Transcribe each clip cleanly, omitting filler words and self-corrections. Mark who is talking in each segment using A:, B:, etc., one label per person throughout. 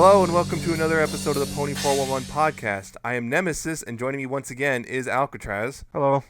A: Hello and welcome to another episode of the Pony 411 podcast. I am Nemesis, and joining me once again is Alca7raz.
B: Hello.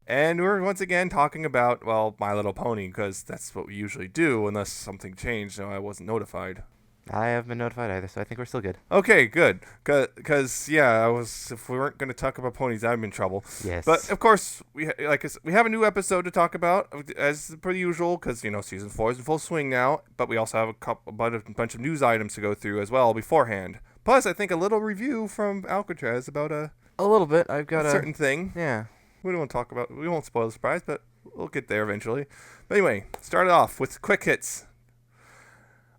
A: And we're once again talking about, well, My Little Pony, because that's what we usually do, unless something changed and I wasn't notified.
B: I haven't been notified either, so I think we're still good.
A: Okay, good. Because, yeah, if we weren't going to talk about ponies, I'd be in trouble.
B: Yes.
A: But, of course, we have a new episode to talk about, as per usual, because, season 4 is in full swing now. But we also have a bunch of news items to go through as well beforehand. Plus, I think a little review from Alca7raz about a
B: little bit. I've got
A: a certain thing.
B: Yeah.
A: We don't want to talk about. We won't spoil the surprise, but we'll get there eventually. But anyway, start it off with quick hits.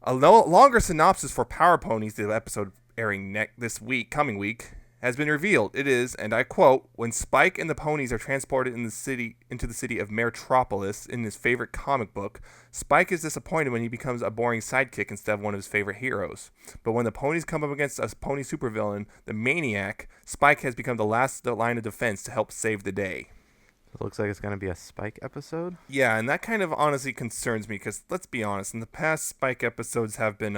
A: A longer synopsis for Power Ponies, the episode airing coming week, has been revealed. It is, and I quote, "When Spike and the ponies are transported into the city of Metropolis in his favorite comic book, Spike is disappointed when he becomes a boring sidekick instead of one of his favorite heroes. But when the ponies come up against a pony supervillain, the Maniac, Spike has become the last line of defense to help save the day."
B: It looks like it's going to be a Spike episode.
A: Yeah, and that kind of honestly concerns me because, let's be honest, in the past, Spike episodes have been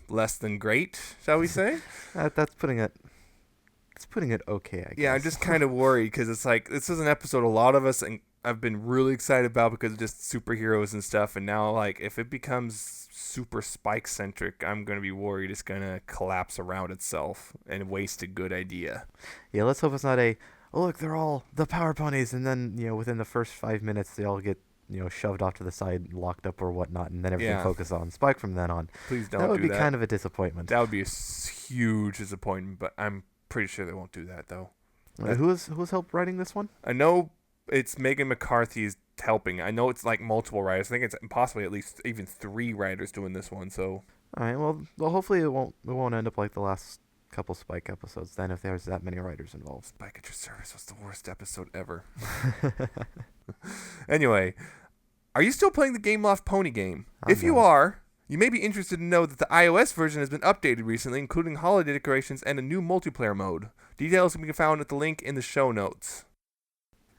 A: less than great, shall we say?
B: That's putting it okay, I guess.
A: Yeah, I'm just kind of worried because it's like, this is an episode a lot of us and I've been really excited about because of just superheroes and stuff, and now, like, if it becomes super Spike-centric, I'm going to be worried it's going to collapse around itself and waste a good idea.
B: Yeah, let's hope it's not look, they're all the Power Ponies, and then, within the first 5 minutes, they all get, shoved off to the side, locked up or whatnot, and then everything focuses on Spike from then on.
A: Please don't do that.
B: That would be kind of a disappointment.
A: That would be a huge disappointment, but I'm pretty sure they won't do that, though.
B: Who's helped writing this one?
A: I know it's Megan McCarthy's helping. I know it's like multiple writers. I think it's possibly at least even 3 writers doing this one, so...
B: All right, well, hopefully it won't end up like the last couple Spike episodes then if there's that many writers involved.
A: Spike at Your Service was the worst episode ever. Anyway, are you still playing the Game Loft Pony game? If you are, you may be interested to know that the iOS version has been updated recently, including holiday decorations and a new multiplayer mode. Details can be found at the link in the show notes.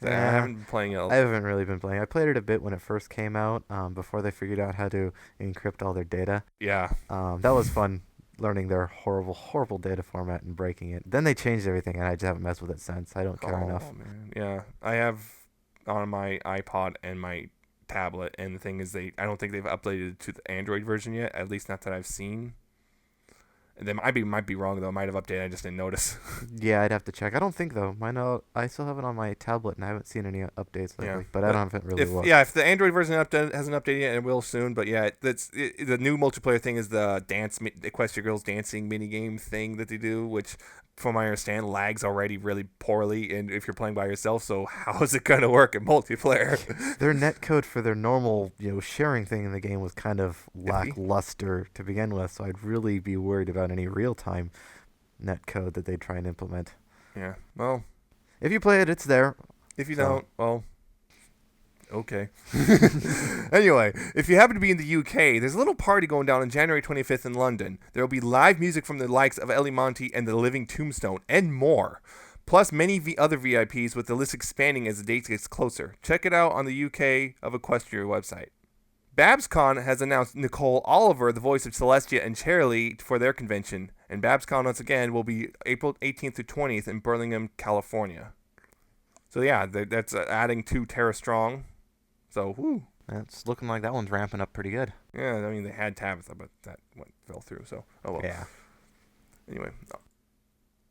A: I haven't been playing it.
B: I haven't really been playing. I played it a bit when it first came out, before they figured out how to encrypt all their data.
A: Yeah.
B: That was fun. Learning their horrible data format and breaking it. Then they changed everything, and I just haven't messed with it since. I don't care enough.
A: Man. Yeah, I have on my iPod and my tablet, and the thing is, I don't think they've updated it to the Android version yet. At least not that I've seen. They might be wrong though. Might have updated. I just didn't notice.
B: Yeah, I'd have to check. I don't think though. I still have it on my tablet, and I haven't seen any updates lately. Yeah, but I haven't really looked.
A: Yeah, if the Android version hasn't updated yet, it will soon. But yeah, the new multiplayer thing is the Equestria Girls dancing minigame thing that they do, which, from my understanding, lags already really poorly. And if you're playing by yourself, so how is it gonna work in multiplayer?
B: Their netcode for their normal sharing thing in the game was kind of lackluster to begin with. So I'd really be worried about any real-time netcode that they try and implement.
A: Yeah, well,
B: if you play it, it's there.
A: If you don't, well, okay. Anyway, if you happen to be in the UK, there's a little party going down on January 25th in London. There will be live music from the likes of Ellie Monty and the Living Tombstone, and more. Plus many other VIPs, with the list expanding as the date gets closer. Check it out on the UK of Equestria website. BabsCon has announced Nicole Oliver, the voice of Celestia and Charlie, for their convention. And BabsCon, once again, will be April 18th to 20th in Burlingame, California. So yeah, that's adding to Tara Strong. So, whoo.
B: It's looking like that one's ramping up pretty good.
A: Yeah, I mean, they had Tabitha, but that fell through, so, oh well.
B: Yeah.
A: Anyway.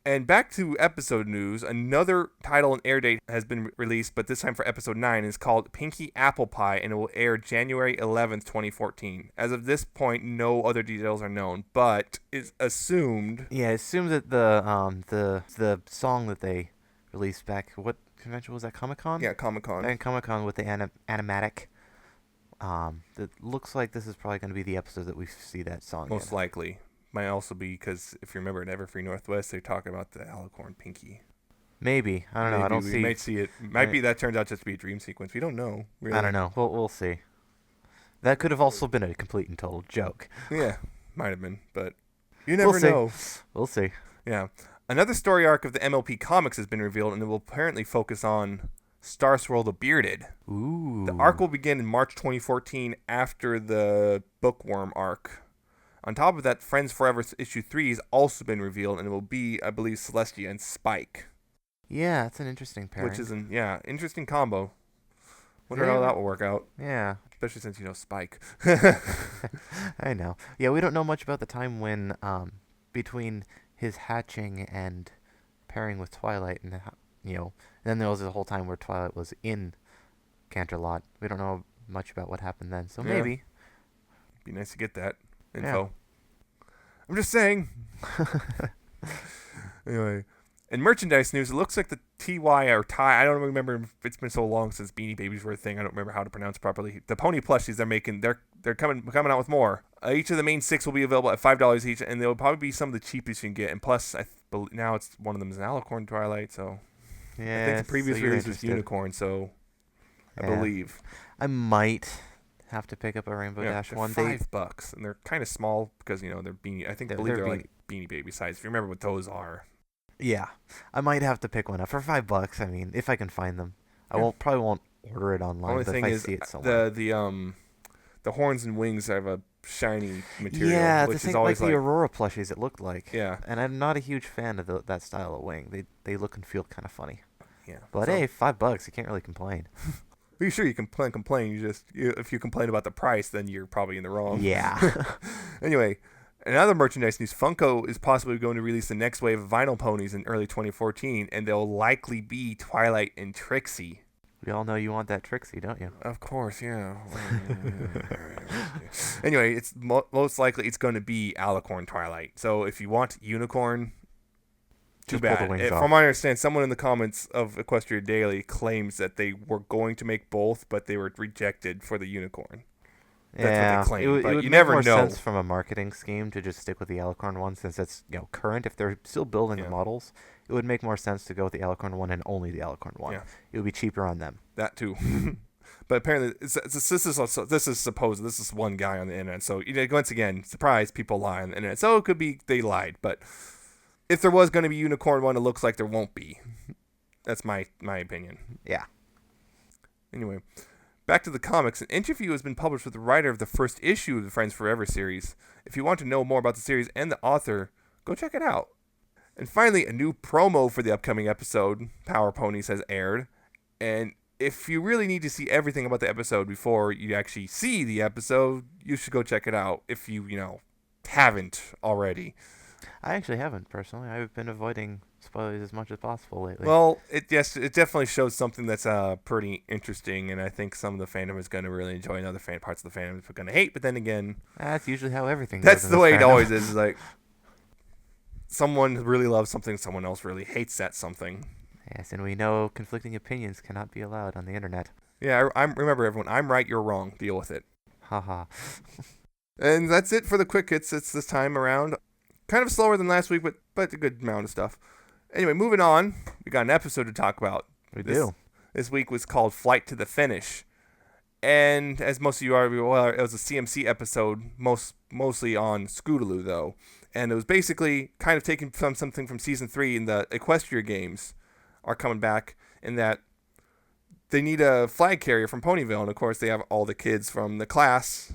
A: And back to episode news, another title and air date has been released, but this time for episode 9. It's called Pinkie Pie, and it will air January 11th, 2014. As of this point, no other details are known, but it's assumed...
B: Yeah, assumed that the song that they released back, what convention was that, Comic-Con?
A: Yeah, Comic-Con.
B: And Comic-Con with the animatic. It looks like this is probably going to be the episode that we see that song
A: Most likely. Might also be because, if you remember, at Everfree Northwest, they talk about the Alicorn Pinkie.
B: Maybe. I don't know. I don't see.
A: We might see it. Might be that turns out just to be a dream sequence. We don't know. Really.
B: I don't know. We'll see. That could have also been a complete and total joke.
A: Yeah, might have been, but you never know.
B: We'll see.
A: Yeah. Another story arc of the MLP comics has been revealed, and it will apparently focus on Star Swirl the Bearded.
B: Ooh.
A: The arc will begin in March 2014 after the Bookworm arc. On top of that, Friends Forever issue 3 has also been revealed, and it will be, I believe, Celestia and Spike.
B: Yeah, it's an interesting pairing.
A: Which is interesting combo. Wonder how that will work out.
B: Yeah.
A: Especially since you know Spike.
B: I know. Yeah, we don't know much about the time when between his hatching and pairing with Twilight, and then there was the whole time where Twilight was in Canterlot. We don't know much about what happened then, so maybe.
A: Be nice to get that info.
B: Yeah.
A: I'm just saying. Anyway, in merchandise news, it looks like the TY or Ty, I don't remember. It's been so long since Beanie Babies were a thing. I don't remember how to pronounce it properly. The pony plushies they're making, they're coming out with more. Each of the main 6 will be available at $5 each, and they'll probably be some of the cheapest you can get. And plus, now it's one of them is an Alicorn Twilight, so
B: yeah.
A: I think the previous release was Unicorn, so I believe
B: I might have to pick up a Rainbow Dash one day.
A: $5, and they're kind of small because they're beanie. I believe they're like Beanie Baby size. If you remember what those are.
B: Yeah, I might have to pick one up for $5. I mean, if I can find them, I probably won't order it online.
A: Only
B: but
A: thing
B: if I
A: is,
B: see it somewhere.
A: the horns and wings have a shiny material.
B: Yeah,
A: which is
B: like
A: always
B: the Aurora plushies. It looked like.
A: Yeah,
B: and I'm not a huge fan of that style of wing. They look and feel kind of funny.
A: Yeah,
B: but hey, $5, you can't really complain.
A: Well, sure you can complain. If you complain about the price, then you're probably in the wrong.
B: Yeah.
A: Anyway. Another merchandise news, Funko is possibly going to release the next wave of vinyl ponies in early 2014, and they'll likely be Twilight and Trixie.
B: We all know you want that Trixie, don't you?
A: Of course, yeah. Anyway, it's most likely it's going to be Alicorn Twilight. So if you want Unicorn, too bad. From what I understand, someone in the comments of Equestria Daily claims that they were going to make both, but they were rejected for the Unicorn. That's what they claim, but you never know.
B: It would make more sense from a marketing scheme to just stick with the Alicorn one, since it's current. If they're still building the models, it would make more sense to go with the Alicorn one and only the Alicorn one. Yeah. It would be cheaper on them.
A: That too. But apparently, this is one guy on the internet. So once again, surprise, people lie on the internet. So it could be they lied, but if there was going to be Unicorn one, it looks like there won't be. That's my opinion.
B: Yeah.
A: Anyway. Back to the comics, an interview has been published with the writer of the first issue of the Friends Forever series. If you want to know more about the series and the author, go check it out. And finally, a new promo for the upcoming episode, Power Ponies, has aired. And if you really need to see everything about the episode before you actually see the episode, you should go check it out if you, haven't already.
B: I actually haven't, personally. I've been avoiding spoilers as much as possible lately.
A: Well, it definitely shows something that's pretty interesting, and I think some of the fandom is going to really enjoy, and other parts of the fandom are going to hate. But then again,
B: that's usually how everything goes.
A: That's the way it always is. Like, someone really loves something, someone else really hates that something.
B: Yes, and we know conflicting opinions cannot be allowed on the internet.
A: Yeah, remember everyone. I'm right, you're wrong. Deal with it.
B: Haha.
A: And that's it for the quick hits. It's this time around. Kind of slower than last week, but a good amount of stuff. Anyway, moving on. We got an episode to talk about.
B: We do.
A: This week was called Flight to the Finish. And as most of you are aware, it was a CMC episode, mostly on Scootaloo, though. And it was basically kind of taking from something from Season 3 in the Equestria games are coming back, in that they need a flag carrier from Ponyville. And, of course, they have all the kids from the class,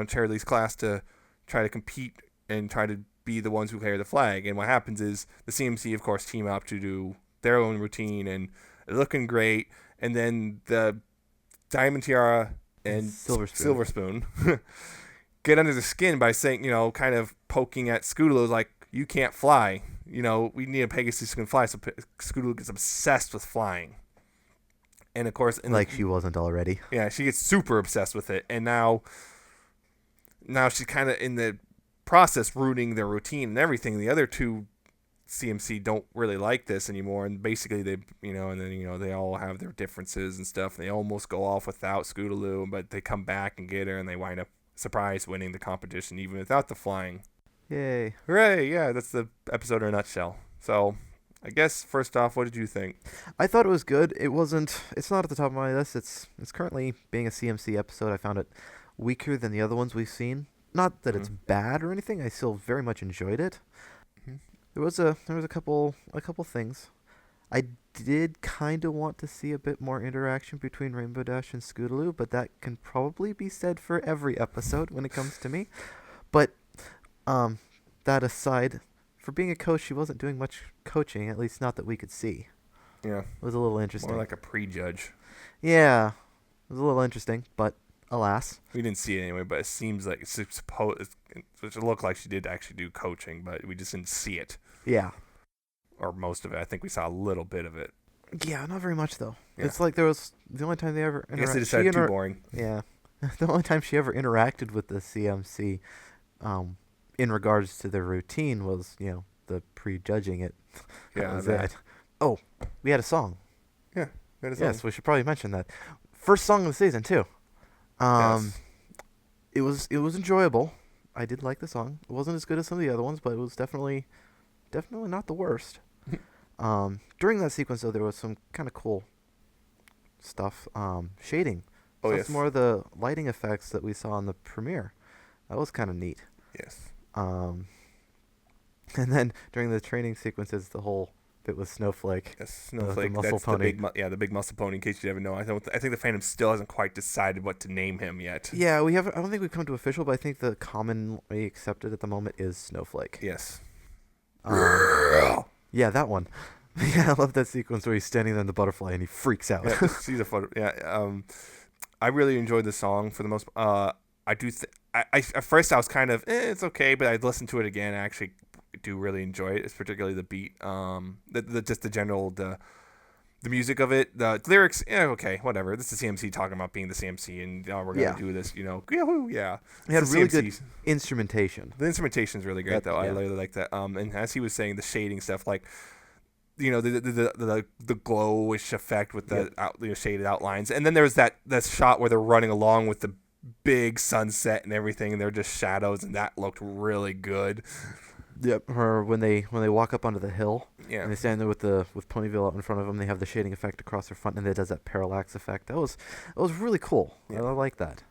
A: Cherry Lee's class, to try to compete and try to be the ones who carry the flag. And what happens is the CMC, of course, team up to do their own routine, and looking great. And then the Diamond Tiara and Silver Spoon get under the skin by saying, kind of poking at Scootaloo like, you can't fly. We need a Pegasus who can fly. So Scootaloo gets obsessed with flying. And of course,
B: she wasn't already.
A: Yeah, she gets super obsessed with it. And now she's kind of in the process ruining their routine and everything. The other two CMC don't really like this anymore, and basically they they all have their differences and stuff. They almost go off without Scootaloo, but they come back and get her, and they wind up winning the competition even without the flying.
B: Yay.
A: Hooray. Yeah, that's the episode in a nutshell. So I guess first off, what did you think?
B: I thought it was good. It's not at the top of my list. It's currently being a CMC episode. I found it weaker than the other ones we've seen. Not that it's bad or anything. I still very much enjoyed it. Mm-hmm. There was a couple things. I did kind of want to see a bit more interaction between Rainbow Dash and Scootaloo, but that can probably be said for every episode when it comes to me. But That aside, for being a coach, she wasn't doing much coaching, at least not that we could see.
A: Yeah.
B: It was a little interesting.
A: More like a prejudge.
B: Yeah, it was a little interesting, but alas.
A: We didn't see it anyway, but it seems like it's supposed. It looked like she did actually do coaching, but we just didn't see it.
B: Yeah.
A: Or most of it. I think we saw a little bit of it.
B: Yeah, not very much though.
A: Yeah.
B: It's like there was the only time they ever.
A: I guess they decided too boring.
B: Yeah, the only time she ever interacted with the CMC, in regards to their routine was the prejudging it.
A: Yeah,
B: that. Oh, we had a song.
A: Yeah, we had a song.
B: Yes, we should probably mention that. First song of the season too.
A: Yes.
B: It was enjoyable. I did like the song. It wasn't as good as some of the other ones, but it was definitely not the worst. During that sequence, though, there was some kind of cool stuff. Shading.
A: Oh,
B: So
A: yes.
B: it's more of the lighting effects that we saw in the premiere. That was kind of neat.
A: Yes.
B: And then during the training sequences, the whole bit with Snowflake.
A: Yes, Snowflake.
B: muscle
A: That's
B: pony.
A: the big muscle pony. In case you ever know, I think the fandom still hasn't quite decided what to name him yet.
B: Yeah, we haven't. I don't think we've come to official, but I think the commonly accepted at the moment is Snowflake.
A: Yes.
B: Yeah, that one. Yeah, I love that sequence where he's standing there in the butterfly and he freaks out.
A: Yeah, see the photo. Yeah. I really enjoyed the song for the most. I do. I at first I was kind of it's okay, but I listened to it again. I actually do really enjoy it. It's particularly the beat. Just the general the music of it. The lyrics. Yeah, okay, whatever. This is CMC talking about being the CMC, and we're gonna do this. Yahoo, yeah.
B: It had
A: It's
B: really
A: CMC.
B: good instrumentation.
A: The instrumentation is really great, though. I really like that. And as he was saying, the shading stuff, like the glowish effect with the shaded outlines, and then there's that shot where they're running along with the big sunset and everything, and they're just shadows, and that looked really good.
B: Yep. Or when they walk up onto the hill,
A: Yeah.
B: and they stand there with Ponyville out in front of them, they have the shading effect across their front, and it does that parallax effect. That was really cool.
A: Yeah.
B: I like that.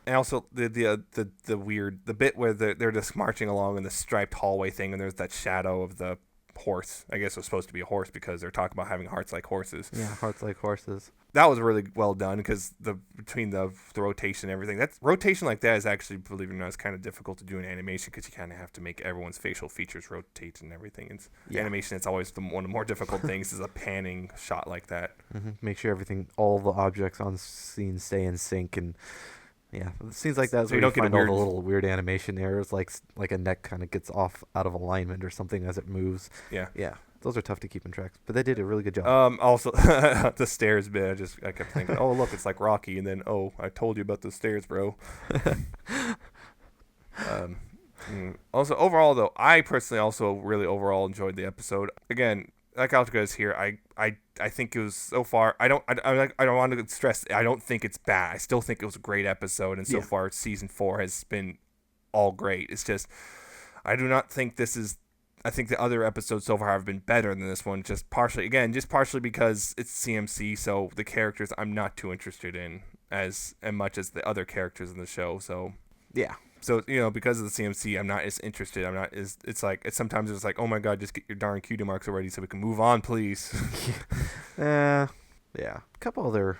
A: And also the weird bit where they're just marching along in the striped hallway thing, and there's that shadow of the horse. I guess it was supposed to be a horse because they're talking about having hearts like horses.
B: Yeah, hearts like horses.
A: That was really well done because between the rotation and everything, that rotation like that is actually, believe it or not, is kind of difficult to do in animation because you kind of have to make everyone's facial features rotate and everything. Animation, it's always one of the more difficult things is a panning shot like that.
B: Mm-hmm. Make sure all the objects on scene stay in sync, and scenes like that is
A: So
B: where
A: you don't get
B: find
A: a
B: all the little weird animation errors, like a neck kind of gets off out of alignment or something as it moves.
A: Yeah.
B: Yeah. Those are tough to keep in track, but they did a really good job.
A: Also, the stairs bit, I kept thinking, oh, look, it's like Rocky, and then, oh, I told you about the stairs, bro. Also, overall, though, I personally also really overall enjoyed the episode. Again, like Alcatraz here, I think it was so far. I don't want to stress. I don't think it's bad. I still think it was a great episode, and so far, season 4 has been all great. It's just, I do not think this is. I think the other episodes so far have been better than this one, just partially because it's CMC, so the characters I'm not too interested in as much as the other characters in the show. So
B: yeah.
A: So because of the CMC, I'm not as interested. Sometimes it's like, oh my god, just get your darn cutie marks already so we can move on, please.
B: Yeah. A couple other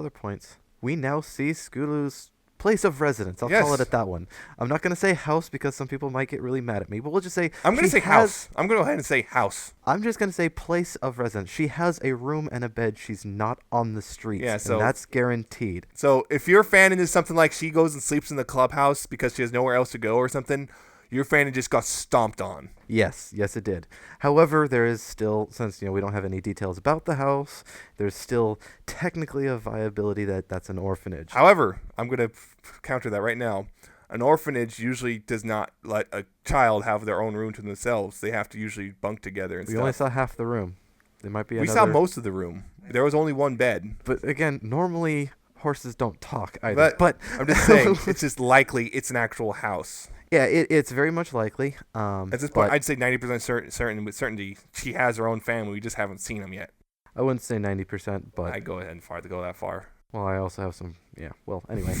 B: points. We now see Scootaloo's place of residence. I'll call it at that one. I'm not going to say house because some people might get really mad at me, but we'll just say
A: I'm going to say house. I'm going to go ahead and say house.
B: I'm just going to say place of residence. She has a room and a bed. She's not on the streets, and that's guaranteed.
A: So if your fan is something like she goes and sleeps in the clubhouse because she has nowhere else to go or something, your fan just got stomped on.
B: Yes, it did. However, there is still, since we don't have any details about the house, there's still technically a viability that's an orphanage.
A: However, I'm going to counter that right now. An orphanage usually does not let a child have their own room to themselves. They have to usually bunk together and stuff.
B: We only saw half the room. There might be
A: We saw most of the room. There was only one bed.
B: But again, normally horses don't talk either.
A: But I'm just saying, it's just likely it's an actual house.
B: Yeah, it's very much likely.
A: At this point, I'd say 90% certain with certainty she has her own family. We just haven't seen them yet.
B: I wouldn't say 90%, but
A: I'd go ahead and go that far.
B: Well, I also have some. Yeah. Well, anyway,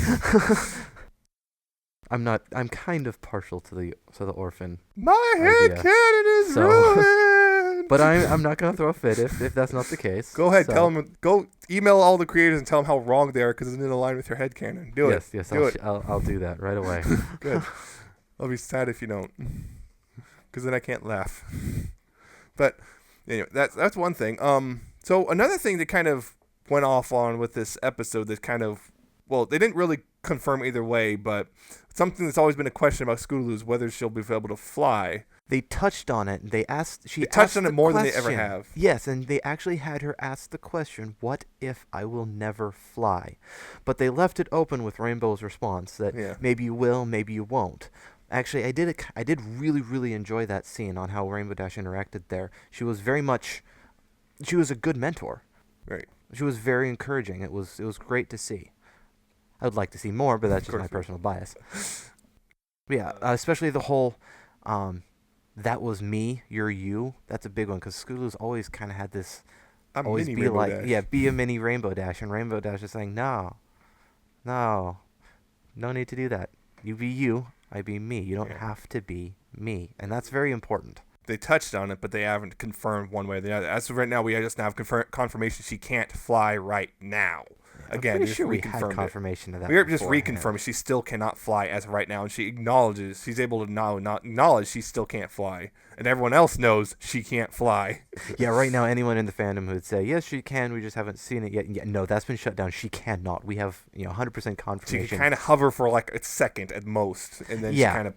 B: I'm kind of partial to the orphan.
A: My head canon is ruined.
B: But I'm not gonna throw a fit if that's not the case.
A: Go ahead, tell them. Go email all the creators and tell them how wrong they are because it's in line with your head canon. Do it.
B: Yes,
A: do it.
B: I'll do that right away.
A: Good. I'll be sad if you don't, because then I can't laugh. But anyway, that's one thing. So another thing that kind of went off on with this episode that kind of, well, they didn't really confirm either way, but something that's always been a question about Scootaloo is whether she'll be able to fly.
B: They touched on it. They
A: touched on it more than they ever have.
B: Yes, and they actually had her ask the question, what if I will never fly? But they left it open with Rainbow's response that maybe you will, maybe you won't. Actually, I did really, really enjoy that scene on how Rainbow Dash interacted there. She was a good mentor.
A: Right.
B: She was very encouraging. It was great to see. I would like to see more, but that's just my personal bias. But yeah, especially the whole, that was me, you're you. That's a big one because Scootaloo's always kind of had this, always be
A: Rainbow
B: like,
A: Dash.
B: be a mini Rainbow Dash, and Rainbow Dash is saying, no need to do that. You be you, I be me. You don't have to be me, and that's very important.
A: They touched on it, but they haven't confirmed one way or the other. As of right now, we just have confirmation she can't fly right now. Again,
B: I'm pretty sure we had confirmation of that.
A: We are just reconfirming she still cannot fly as of right now, and she acknowledges, she's able to now not acknowledge she still can't fly, and everyone else knows she can't fly.
B: Yeah, right now anyone in the fandom who would say yes she can, we just haven't seen it yet. Yeah, no, that's been shut down. She cannot. We have 100% confirmation.
A: She can kind of hover for like a second at most, and then she kind of.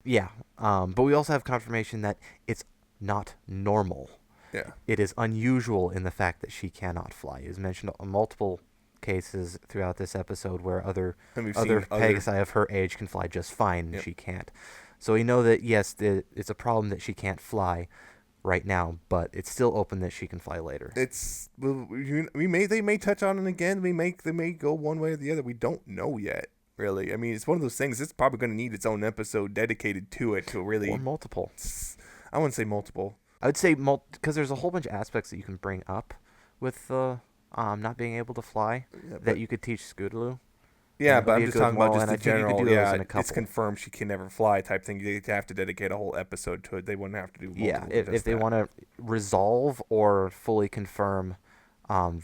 B: Yeah, but we also have confirmation that it's not normal.
A: Yeah.
B: It is unusual in the fact that she cannot fly. It is mentioned on multiple cases throughout this episode where other Pegasi of her age can fly just fine and she can't. So we know that, yes, it's a problem that she can't fly right now, but it's still open that she can fly later.
A: They may touch on it again. They may go one way or the other. We don't know yet. Really, I mean, it's one of those things. It's probably going to need its own episode dedicated to it to really.
B: Or multiple.
A: I wouldn't say multiple.
B: I would say because there's a whole bunch of aspects that you can bring up with not being able to fly that you could teach Scootaloo.
A: Yeah, but I'm just talking about just the general.
B: It's
A: confirmed she can never fly type thing. They have to dedicate a whole episode to it. They wouldn't have to do multiple.
B: Yeah, if they want to resolve or fully confirm.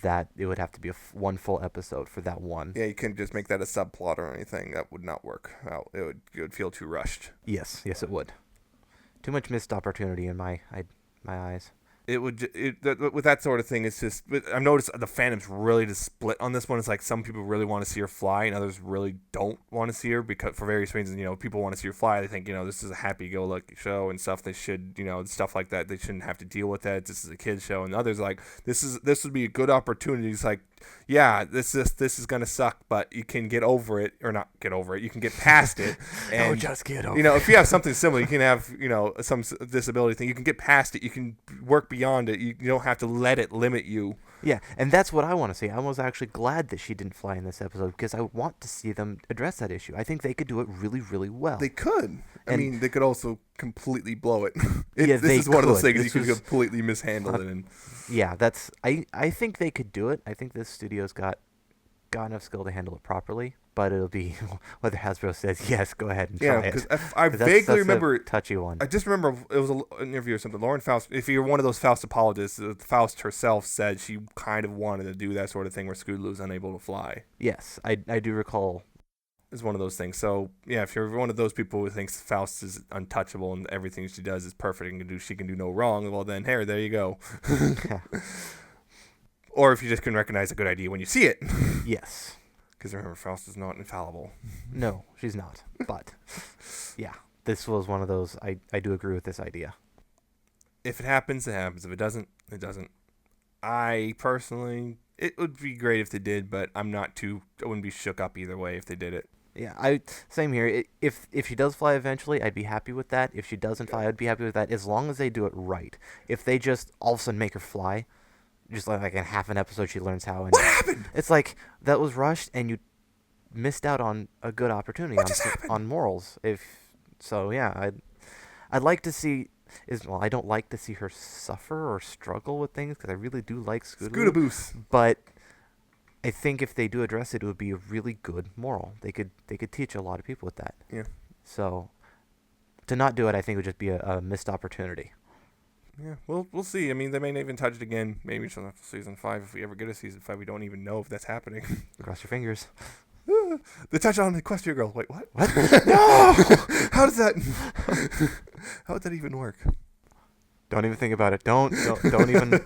B: That it would have to be one full episode for that one.
A: Yeah, you couldn't just make that a subplot or anything. That would not work out. It would feel too rushed.
B: Yes, it would. Too much missed opportunity in my eyes.
A: It would with that sort of thing. It's just I've noticed the fandom's really just split on this one. It's like some people really want to see her fly, and others really don't want to see her because for various reasons. People want to see her fly. They think this is a happy-go-lucky show and stuff. They should stuff like that. They shouldn't have to deal with that. This is a kids show, and others like this would be a good opportunity. It's like this is gonna suck, but you can get over it or not get over it. You can get past it. And
B: just get over.
A: If you have something similar, you can have some disability thing. You can get past it. You can work beyond it. You don't have to let it limit you.
B: Yeah, and that's what I want to see. I was actually glad that she didn't fly in this episode because I want to see them address that issue. I think they could do it really, really well.
A: They could. I mean, they could also completely blow it. This is one of those things you could completely mishandle it. And
B: yeah, I think they could do it. I think this studio's got enough skill to handle it properly. But it'll be whether Hasbro says yes, go ahead and try it.
A: Yeah, because I vaguely remember
B: a touchy one.
A: I just remember it was an interview or something. Lauren Faust, if you're one of those Faust apologists, Faust herself said she kind of wanted to do that sort of thing where Scootaloo's unable to fly.
B: Yes, I do recall.
A: It's one of those things. So yeah, if you're one of those people who thinks Faust is untouchable and everything she does is perfect and she can do no wrong, well then, there you go. Or if you just can recognize a good idea when you see it.
B: Yes.
A: Because remember, Faust is not infallible.
B: No, she's not. But, yeah, this was one of those. I do agree with this idea.
A: If it happens, it happens. If it doesn't, it doesn't. I personally, it would be great if they did, but I wouldn't be shook up either way if they did it.
B: Yeah, same here. If she does fly eventually, I'd be happy with that. If she doesn't fly, I'd be happy with that, as long as they do it right. If they just all of a sudden make her fly, just like in half an episode she learns how. And
A: what happened?
B: It's like that was rushed and you missed out on a good opportunity on morals. I'd like to see I don't like to see her suffer or struggle with things because I really do like
A: Scootaloo.
B: But I think if they do address it, it would be a really good moral. They could teach a lot of people with that.
A: Yeah.
B: So to not do it, I think would just be a missed opportunity.
A: Yeah, we'll see. I mean, they may not even touch it again. Maybe until season 5. If we ever get a season 5, we don't even know if that's happening.
B: Cross your fingers.
A: The touch on the Equestria girl. Wait, what?
B: What? No!
A: How does that? How would that even work?
B: Don't even think about it. Don't even.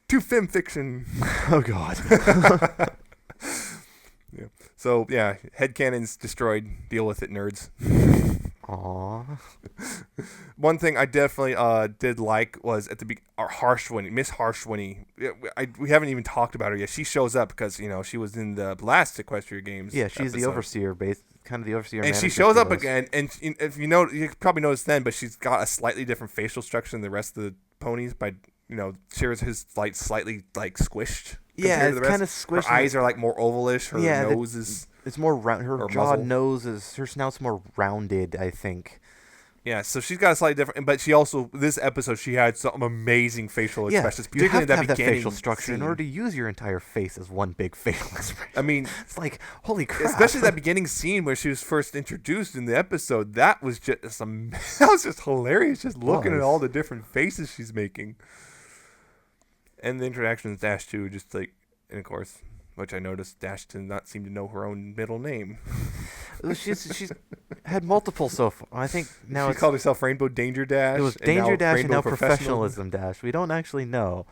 A: To fem fiction.
B: Oh God.
A: Yeah. So yeah, headcanon's destroyed. Deal with it, nerds.
B: Aw.
A: One thing I definitely did like was at the Miss Harshwinny. We haven't even talked about her yet. She shows up because she was in the last Equestria games.
B: Yeah, she's the overseer, kind of the overseer.
A: And she shows up again, and if you probably noticed then, but she's got a slightly different facial structure than the rest of the ponies. Shears is like slightly like squished.
B: Yeah, it's kind of squished.
A: Her eyes are like more ovalish. Her nose is.
B: It's more round. Her jaw,
A: muzzle.
B: nose is. Her snout's more rounded, I think.
A: Yeah, so she's got a slightly different. But she also this episode she had some amazing facial expressions.
B: You have to have that
A: beginning
B: facial structure
A: scene.
B: in order to use your entire face as one big facial expression.
A: I mean,
B: it's like holy crap.
A: Especially that beginning scene where she was first introduced in the episode. That was just that was just hilarious. Just looking at all the different faces she's making. And the interaction with Dash too, just like, and of course, which I noticed, Dash did not seem to know her own middle name.
B: She's had multiple so far. I think now
A: she called herself Rainbow Danger Dash.
B: It was Danger Dash and now
A: Rainbow
B: Professionalism Dash. We don't actually know,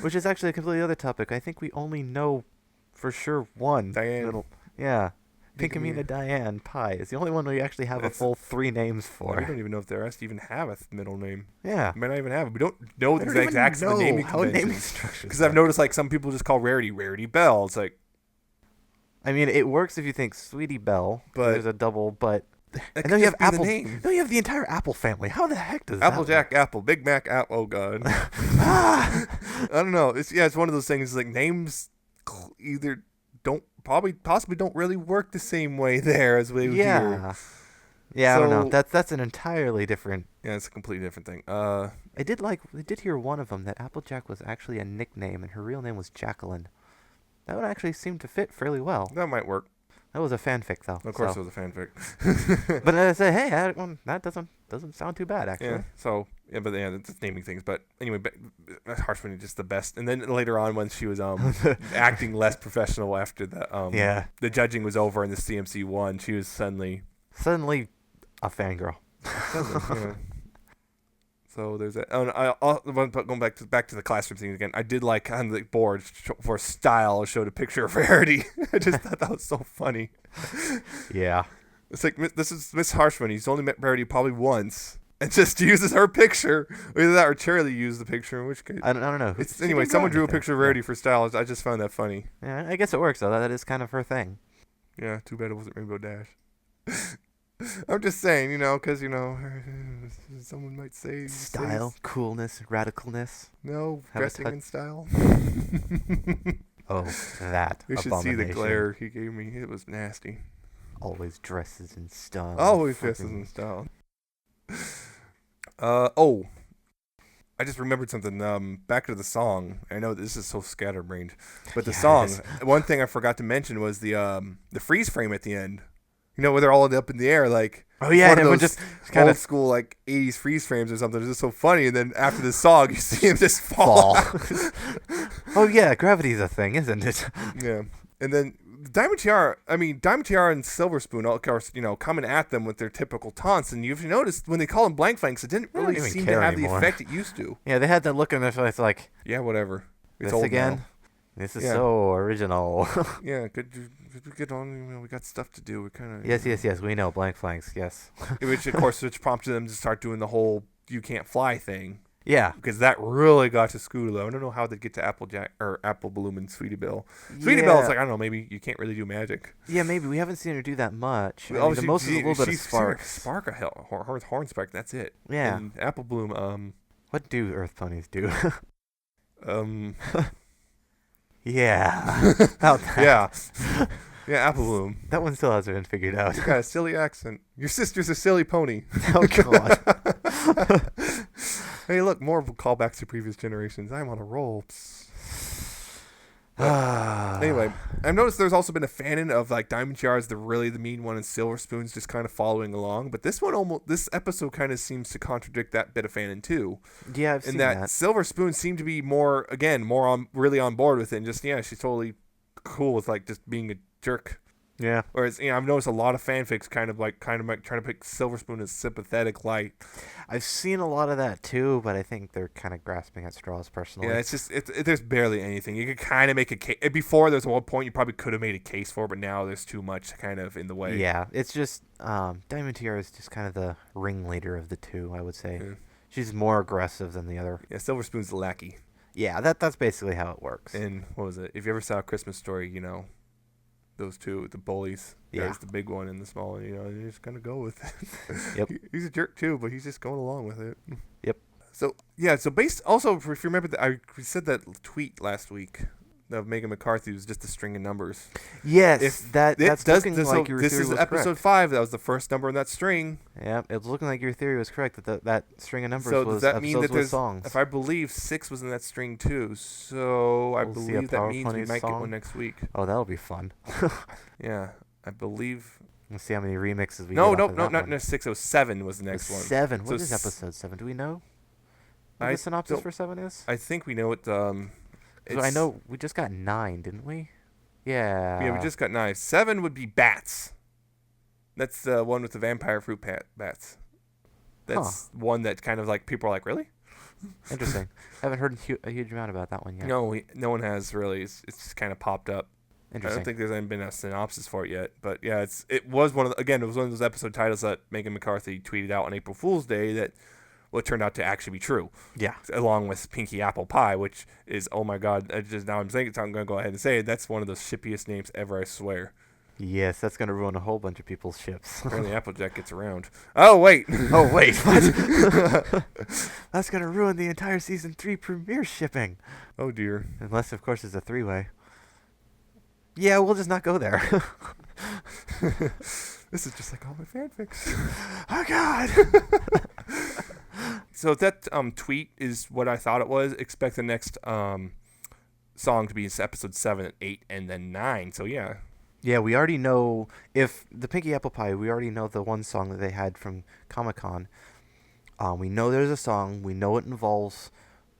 B: which is actually a completely other topic. I think we only know for sure one.
A: Diane.
B: Yeah. Pinkie Diane Pie is the only one we actually have a full 3 names for.
A: We don't even know if the rest even have a middle name.
B: Yeah.
A: We might not even have it. We don't know the exact naming
B: structure.
A: Because I've noticed like some people just call Rarity Bell. It's like.
B: I mean, it works if you think Sweetie Belle. But there's a double, but.
A: And
B: then you have Apple. Then you have the entire Apple family. How the heck does
A: Applejack Apple, Big Mac Apple? Oh God. I don't know. It's one of those things like names either possibly don't really work the same way there as we here.
B: Yeah, I don't know. That's an entirely different.
A: Yeah, it's a completely different thing.
B: I did hear one of them that Applejack was actually a nickname and her real name was Jacqueline. That would actually seem to fit fairly well.
A: That might work.
B: That was a fanfic, though.
A: Of course, it was a fanfic.
B: But I said, hey, that doesn't sound too bad, actually.
A: Yeah. So that's naming things. But anyway, Harshman just the best. And then later on, when she was acting less professional after the judging was over and the CMC won, she was suddenly
B: a fangirl.
A: Yeah. So there's that. Going back to the classroom thing again. I did like on the board for style showed a picture of Rarity. I just thought that was so funny.
B: Yeah.
A: It's like this is Miss Harshman. He's only met Rarity probably once, and just uses her picture. Either that or Charlie used the picture. In which case,
B: I don't know.
A: Anyway, someone drew a picture of Rarity for style. I just found that funny.
B: Yeah, I guess it works though. That is kind of her thing.
A: Yeah. Too bad it wasn't Rainbow Dash. I'm just saying, because, someone might say...
B: Style, coolness, radicalness.
A: No, dressing in style.
B: Oh, that
A: You should see the glare he gave me. It was nasty.
B: Always dresses in style.
A: Always dresses in style. I just remembered something. Back to the song. I know this is so scatterbrained. But the song, one thing I forgot to mention was the freeze frame at the end. Where they're all up in the air, like
B: and everyone just kind
A: old school like 80s freeze frames or something. It's just so funny. And then after the song, you see him just fall.
B: Oh yeah, gravity's a thing, isn't it?
A: Yeah, and then Diamond Tiara and Silver Spoon, of course, coming at them with their typical taunts. And you've noticed when they call them blank flanks, it didn't really seem to have the effect it used to.
B: Yeah, they had that look on their face like,
A: yeah, whatever. It's
B: this
A: old
B: again.
A: Now.
B: This is so original.
A: Yeah, could we get on? We got stuff to do. We kind of
B: yes. We know blank flanks. Yes.
A: which prompted them to start doing the whole "you can't fly" thing.
B: Yeah,
A: because that really got to Scootaloo. I don't know how they get to Applejack or Apple Bloom and Sweetie Belle. Sweetie Belle's like, I don't know, maybe you can't really do magic.
B: Yeah, maybe we haven't seen her do that much.
A: The
B: most is a little bit of sparks.
A: Horn spark. That's it.
B: Yeah.
A: And Apple Bloom.
B: What do Earth ponies do? Yeah.
A: Yeah. Yeah, Apple Bloom.
B: That one still hasn't been figured out.
A: You got a silly accent. Your sister's a silly pony.
B: Oh, God.
A: Hey, look, more callbacks to previous generations. I'm on a roll. Anyway, I've noticed there's also been a fanon of like Diamond Tiara's the mean one and Silver Spoon's just kind of following along. But this this episode kind of seems to contradict that bit of fanon too.
B: Yeah, I've seen that.
A: Silver Spoon seemed to be really on board with it. And just she's totally cool with like just being a jerk.
B: Yeah.
A: Whereas, I've noticed a lot of fanfics kind of like trying to pick Silver Spoon as sympathetic light.
B: I've seen a lot of that too, but I think they're kind of grasping at straws personally.
A: Yeah, it's just there's barely anything. You could kind of make a case. Before there's one point you probably could have made a case for, but now there's too much kind of in the way.
B: Yeah, it's just Diamond Tiara is just kind of the ringleader of the two, I would say.
A: Yeah.
B: She's more aggressive than the other.
A: Yeah, Silver Spoon's the lackey.
B: Yeah, that's basically how it works.
A: And what was it? If you ever saw A Christmas Story, those two, the bullies.
B: Yeah.
A: There's the big one and the small one, you just kind of go with it.
B: Yep.
A: He's a jerk too, but he's just going along with it.
B: Yep.
A: So, yeah, based, also, if you remember, I said that tweet last week of Megan McCarthy was just a string of numbers.
B: Yes, that's looking like your
A: this
B: theory
A: is
B: was
A: episode
B: correct.
A: 5. That was the first number in that string.
B: Yeah, it's looking like your theory was correct, that string of numbers
A: So
B: was
A: does that mean
B: episodes
A: that
B: with
A: there's,
B: songs.
A: if I believe 6 was in that string too, so I
B: We'll see a
A: believe that
B: Power
A: means we
B: Ponies
A: might get
B: song.
A: one next week.
B: Oh, that'll be fun.
A: Yeah, I believe.
B: We'll see how many remixes we
A: No,
B: get off of that
A: not
B: one.
A: 6. It was 7 was the next one.
B: 7.
A: So
B: What is
A: s-
B: episode 7? Do we know what
A: I
B: the synopsis
A: don't-
B: for 7 is?
A: I think we know what.
B: 'Cause I know we just got 9, didn't we? Yeah.
A: Yeah, we just got 9. 7 would be bats. That's the one with the vampire fruit bats. That's one that kind of like people are like, really?
B: Interesting. Haven't heard a huge amount about that one yet.
A: No, no one has really. It's just kind of popped up. I
B: Interesting.
A: don't think there's been a synopsis for it yet, but yeah, it was one of it was one of those episode titles that Megan McCarthy tweeted out on April Fool's Day that turned out to actually be true.
B: Yeah.
A: Along with Pinkie Apple Pie, which is, oh my God, now I'm saying it, so I'm gonna go ahead and say it. That's one of the shippiest names ever, I swear.
B: Yes, that's gonna ruin a whole bunch of people's ships.
A: Apparently Applejack gets around. Oh wait.
B: Oh wait, what? That's gonna ruin the entire season 3 premiere shipping.
A: Oh dear.
B: Unless, of course, it's a 3-way. Yeah, we'll just not go there.
A: This is just like all my fanfics.
B: Oh God.
A: So if that tweet is what I thought it was, expect the next song to be episode 7 and 8 and then 9. So yeah.
B: Yeah, we already know if the Pinkie Apple Pie. We already know the one song that they had from Comic-Con. We know there's a song. We know it involves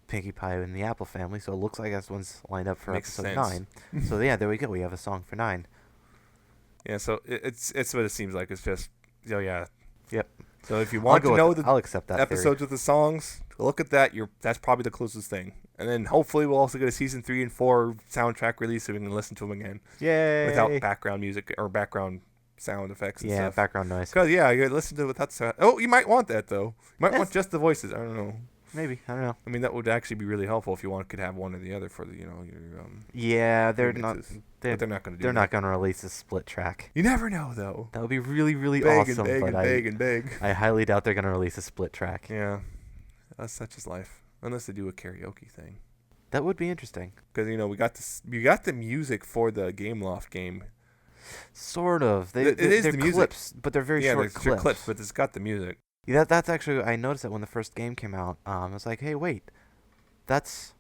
B: Pinkie Pie and the Apple family. So it looks like that's one's lined up for
A: Makes
B: episode
A: sense.
B: 9. So yeah, there we go. We have a song for 9.
A: Yeah, so it's what it seems like. It's just, yeah.
B: Yep.
A: So if you want to know
B: I'll accept that
A: episodes
B: theory.
A: with the songs, look at that. That's probably the closest thing. And then hopefully we'll also get a season 3 and 4 soundtrack release so we can listen to them again
B: Yay!
A: without background music or background sound effects and
B: yeah,
A: stuff.
B: background noise.
A: Because you listen to it without sound. Oh, you might want that though. You might want
B: Yes.
A: just the voices. I don't know.
B: Maybe, I don't know.
A: I mean, that would actually be really helpful if you could have one or the other for the your
B: Yeah, they're not.
A: remixes. But they're not going to do.
B: They're
A: that.
B: not gonna release a split track.
A: You never know though.
B: That would be really, really
A: Beg
B: awesome.
A: and beg
B: but
A: and
B: I,
A: beg and beg.
B: I highly doubt they're gonna release a split track.
A: Yeah, that's such is life. Unless they do a karaoke thing.
B: That would be interesting.
A: Because we got the music for the Game Loft game.
B: Sort of.
A: It is
B: they're
A: the music.
B: clips, but they're very short
A: they're
B: clips.
A: but it's got the music.
B: Yeah, that's actually, I noticed that when the first game came out. I was like, hey, wait, that's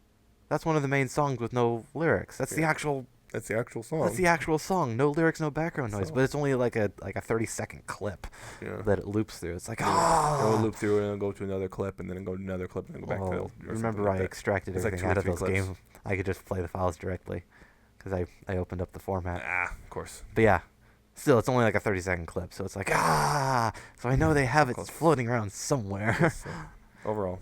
B: one of the main songs with no lyrics. That's the
A: Yeah.
B: actual.
A: That's the actual song.
B: That's the actual song. No lyrics, no background noise.
A: So-
B: But it's only like a 30-second clip
A: Yeah.
B: that it loops through. It's like,
A: It'll loop through it and then go to another clip and then go to another clip and then go back to it. or something
B: remember
A: like
B: I
A: that.
B: extracted
A: It's like
B: everything
A: 2 or
B: out of
A: 3
B: those
A: clips.
B: games. I could just play the files directly because I opened up the format.
A: Of course.
B: But yeah, still, it's only like a 30-second clip. So it's like, So I know they have it
A: Close.
B: floating around somewhere.
A: So, overall,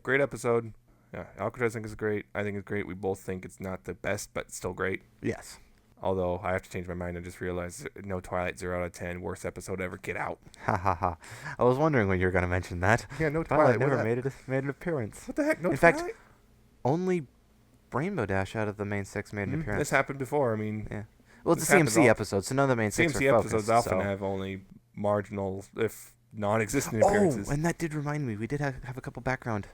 A: great episode. Yeah, Alcatraz think is great. I think it's great. We both think it's not the best, but it's still great.
B: Yes.
A: Although I have to change my mind and just realize no Twilight 0 out of 10 worst episode ever. Get out.
B: Ha ha ha. I was wondering when you were going to mention that.
A: Yeah, no
B: Twilight
A: Twilight.
B: never made an appearance.
A: What the heck? No
B: In fact,
A: Twilight?
B: Only Rainbow Dash out of the main 6 made an appearance.
A: This happened before. I mean,
B: Yeah. Well, it's
A: this
B: a
A: happens
B: CMC
A: all-
B: episode, so none of the main 6
A: CMC
B: are
A: episodes
B: focused,
A: often
B: so.
A: have only marginal, if non-existent appearances.
B: Oh, and that did remind me. We did have a couple background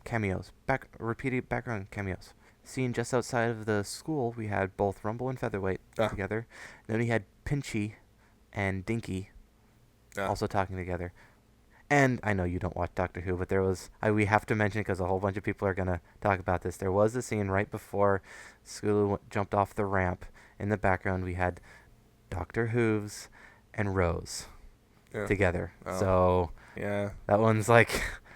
B: cameos. Repeated background cameos. Seen just outside of the school, we had both Rumble and Featherweight together. Then we had Pinkie and Dinky also talking together. And I know you don't watch Doctor Who, but there was... we have to mention, because a whole bunch of people are going to talk about this. There was a scene right before Skulu jumped off the ramp. In the background, we had Dr. Hooves and Rose together.
A: Oh.
B: So
A: Yeah.
B: that one's like...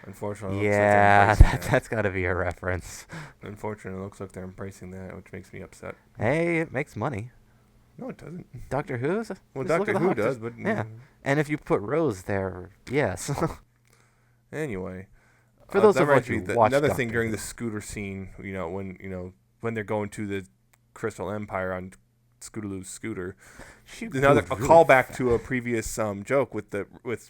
A: Unfortunately, it looks like they're
B: Yeah,
A: embracing that.
B: that's got to be a reference.
A: Unfortunately, it looks like they're embracing that, which makes me upset.
B: Hey, it makes money.
A: No, it doesn't.
B: Doctor Who's?
A: Well,
B: Just look
A: Doctor
B: at the
A: Who
B: Hawk,
A: does,
B: just-
A: but
B: yeah. And if you put Rose there, yes.
A: anyway.
B: For those
A: that
B: of
A: reminds
B: us who
A: me that
B: watch
A: another
B: Doctor
A: thing during
B: Who.
A: the scooter scene, when they're going to the Crystal Empire on Scootaloo's scooter. Another
B: moved
A: a
B: really
A: callback
B: fast.
A: to a previous joke with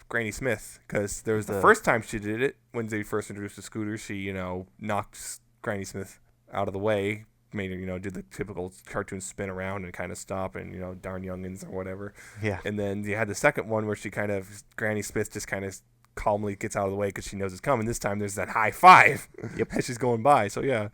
A: Granny Smith, because there was the
B: The-
A: first time she did it when they first introduced the scooter. She knocked Granny Smith out of the way, made her did the typical cartoon spin around and kind of stop and darn youngins or whatever.
B: Yeah.
A: And then you had the second one where Granny Smith just kind of calmly gets out of the way because she knows it's coming. This time there's that high five
B: Yep.
A: as she's going by. So yeah,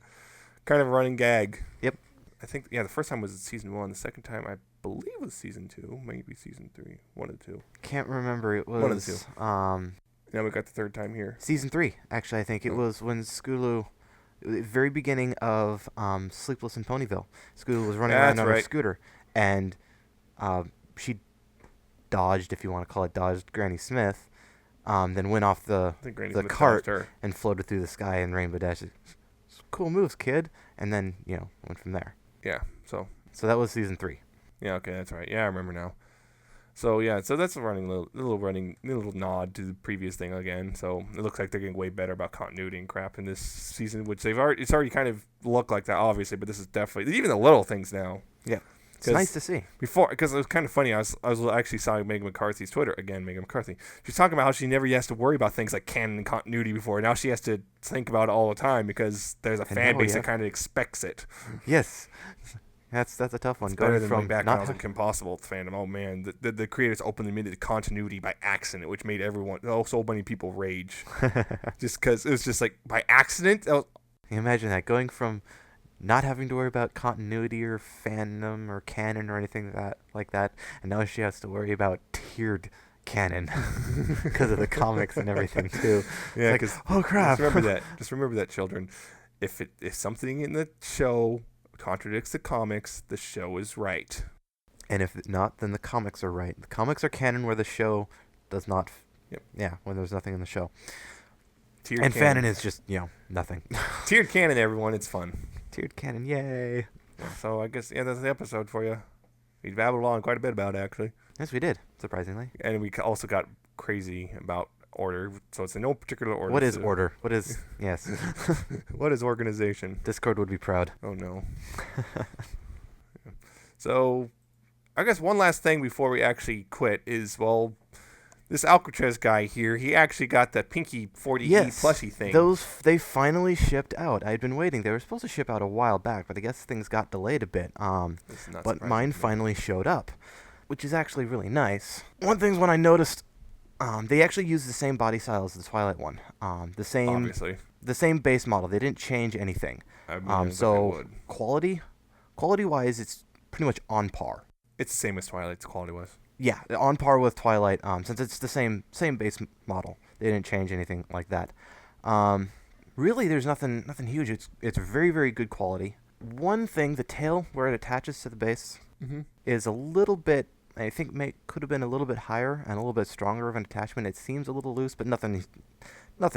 A: kind of a running gag.
B: Yep.
A: I think the first time was season 1. The second time I believe was season 2, maybe season 3, one of the two.
B: Can't remember. It was
A: One of the two. Now we got the third time here.
B: season 3. Actually, I think it
A: Oh.
B: was when Scootaloo, the very beginning of Sleepless in Ponyville. Scootaloo was running around
A: That's
B: on her
A: right.
B: scooter, and she dodged, if you want to call it dodged, Granny Smith. Then went off the
A: I think Granny
B: the
A: Smith
B: cart
A: dodged her.
B: and floated through the sky in rainbow dashes. Cool moves, kid. And then went from there.
A: Yeah.
B: So that was season 3.
A: Yeah. Okay, that's right. Yeah, I remember now. So yeah, so that's a little nod to the previous thing again. So it looks like they're getting way better about continuity and crap in this season, which it's already kind of looked like that, obviously, but this is definitely even the little things now.
B: Yeah. It's
A: 'Cause
B: nice to see.
A: because it was kind of funny. I was actually saw Megan McCarthy's Twitter again. Megan McCarthy. She's talking about how she never has to worry about things like canon and continuity before. Now she has to think about it all the time because there's a fan base that kind of expects it.
B: Yes. That's a tough one.
A: It's better
B: Going
A: than
B: from
A: way back
B: not
A: when I was in Kim Possible fandom. Oh man, the creators openly admitted continuity by accident, which made so many people rage. Just because it was just like by accident.
B: Can you imagine that, going from not having to worry about continuity or fandom or canon or anything like that, and now she has to worry about tiered canon because of the comics and everything too.
A: Yeah,
B: It's
A: because
B: like, oh crap!
A: Just remember that, children. If something in the show contradicts the comics, the show is right.
B: And if not, then the comics are right. The comics are canon where the show does not.
A: Yep.
B: Yeah, when there's nothing in the show.
A: Tiered
B: And
A: canon.
B: fanon is just nothing.
A: Tiered canon, everyone. It's fun.
B: Tiered canon, yay!
A: So I guess that's the episode for you. We babbled on quite a bit about it, actually,
B: Yes, we did, surprisingly.
A: and we also got crazy about order. So it's in no particular order.
B: What is order? What is yes?
A: What is organization?
B: Discord would be proud.
A: Oh no. So, I guess one last thing before we actually quit is, this Alcatraz guy here, he actually got the Pinkie 40E
B: Yes,
A: plushie thing.
B: they finally shipped out. I'd been waiting. They were supposed to ship out a while back, but I guess things got delayed a bit.
A: It's not
B: But
A: surprising
B: mine
A: to me.
B: finally showed up, which is actually really nice. One thing's when I noticed, they actually used the same body style as the Twilight one. The
A: Obviously.
B: same base model. They didn't change anything.
A: I mean, I
B: So
A: would.
B: quality-wise, it's pretty much on par.
A: It's the same as Twilight's quality was.
B: Yeah, on par with Twilight. Since it's the same base model, they didn't change anything like that. Really, there's nothing huge. It's very, very good quality. One thing, the tail where it attaches to the base
A: Mm-hmm.
B: is a little bit. I think could have been a little bit higher and a little bit stronger of an attachment. It seems a little loose, but nothing